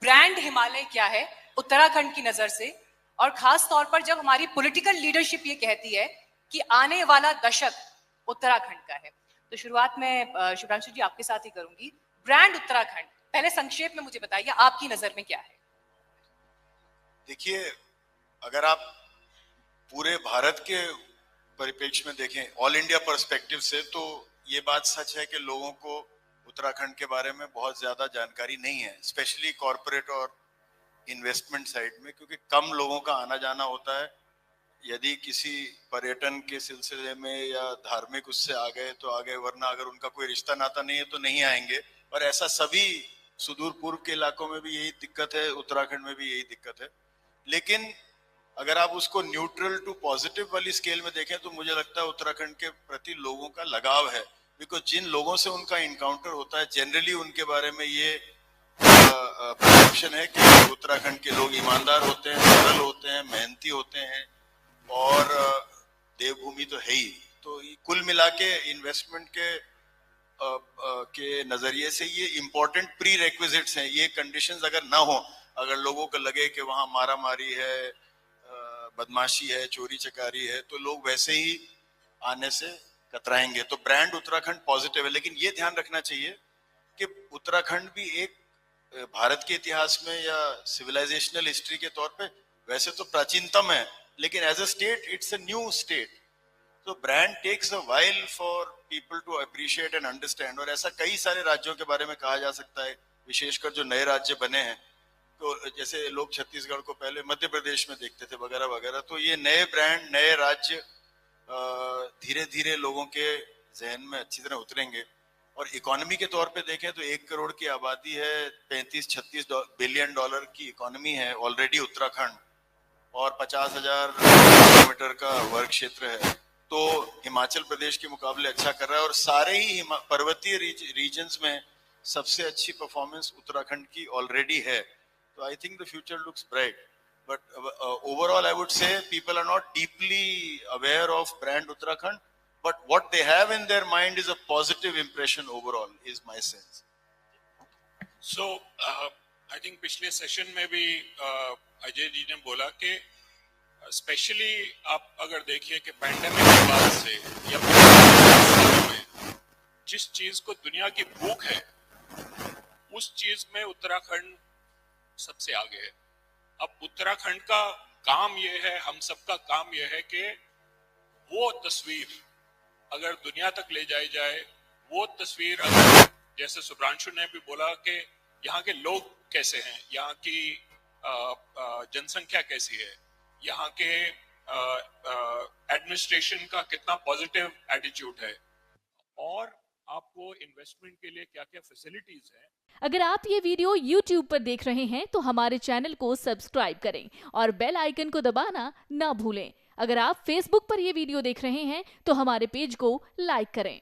Brand Himalaya क्या है उत्तराखंड की नजर से, और खास तौर पर जब हमारी पॉलिटिकल लीडरशिप ये कहती है कि आने वाला दशक उत्तराखंड का है। तो शुरुआत में शुभ्रांशु जी आपके साथ ही करूंगी। ब्रांड उत्तराखंड, पहले संक्षेप में मुझे बताइए आपकी नजर में क्या है? देखिए, अगर आप पूरे भारत के परिप्रेक्ष्य में देखें, ऑल इंडिया पर्सपेक्टिव से, तो ये बात सच है कि लोगों को उत्तराखंड के बारे में बहुत ज्यादा जानकारी नहीं है, स्पेशली कॉरपोरेट और इन्वेस्टमेंट साइड में, क्योंकि कम लोगों का आना जाना होता है। यदि किसी पर्यटन के सिलसिले में या धार्मिक उससे आ गए तो आ गए, वरना अगर उनका कोई रिश्ता नाता नहीं है तो नहीं आएंगे। और ऐसा सभी सुदूर पूर्व के इलाकों में भी यही दिक्कत है, उत्तराखंड में भी यही दिक्कत है। लेकिन अगर आप उसको न्यूट्रल टू पॉजिटिव वाली स्केल में देखें तो मुझे लगता है उत्तराखंड के प्रति लोगों का लगाव है, बिकॉज जिन लोगों से उनका इनकाउंटर होता है जनरली उनके बारे में ये परसेप्शन है कि उत्तराखंड के लोग ईमानदार होते हैं, सरल होते हैं, मेहनती होते हैं और देवभूमि तो है ही। तो कुल मिला के इन्वेस्टमेंट के नजरिए से ये इम्पोर्टेंट प्री रेक्विजिट्स हैं। ये कंडीशंस अगर ना हो, अगर लोगों को लगे कि वहां मारा मारी है, बदमाशी है, चोरी चकारी है, तो लोग वैसे ही आने से कतराएंगे। तो ब्रांड उत्तराखंड पॉजिटिव है, लेकिन ये ध्यान रखना चाहिए कि उत्तराखंड भी एक भारत के इतिहास में या सिविलाइजेशनल हिस्ट्री के तौर पे वैसे तो प्राचीनतम है, लेकिन as a state it's a new state. तो brand takes a while for people to appreciate and understand. और ऐसा कई सारे राज्यों के बारे में कहा जा सकता है, विशेषकर जो नए राज्य बने हैं। तो जैसे लोग छत्तीसगढ़ को पहले मध्य प्रदेश में देखते थे वगैरह वगैरह। तो ये नए ब्रांड, नए राज्य धीरे धीरे लोगों के जहन में अच्छी तरह उतरेंगे। और इकोनॉमी के तौर पे देखें तो 1 करोड़ की आबादी है, 35-36 बिलियन डॉलर की इकोनॉमी है ऑलरेडी उत्तराखंड, और 50,000 किलोमीटर का वर्ग क्षेत्र है। तो हिमाचल प्रदेश के मुकाबले अच्छा कर रहा है, और सारे ही पर्वतीय रीजन्स में सबसे अच्छी परफॉर्मेंस उत्तराखंड की ऑलरेडी है। तो I think the future looks bright, but overall I would say people are not deeply aware of brand Uttarakhand, but what they have in their mind is a positive impression overall, is my sense. So I think पिछले session में भी अजय जी ने बोला कि specially आप अगर देखिए कि पैंडेमिक के बाद से या में जिस चीज को दुनिया की भूख है उस चीज में उत्तराखंड सबसे आगे है। अब उत्तराखंड का काम यह है, हम सबका काम यह है कि वो तस्वीर अगर दुनिया तक ले जाई जाए, वो तस्वीर अगर जैसे शुभ्रांशु ने भी बोला कि यहाँ के लोग कैसे हैं, यहाँ की जनसंख्या कैसी है, यहाँ के एडमिनिस्ट्रेशन का कितना पॉजिटिव एटीट्यूड है, और आपको इन्वेस्टमेंट के लिए क्या क्या फैसिलिटीज हैं। अगर आप ये वीडियो YouTube पर देख रहे हैं तो हमारे चैनल को सब्सक्राइब करें और बेल आइकन को दबाना ना भूलें। अगर आप Facebook पर ये वीडियो देख रहे हैं तो हमारे पेज को लाइक करें।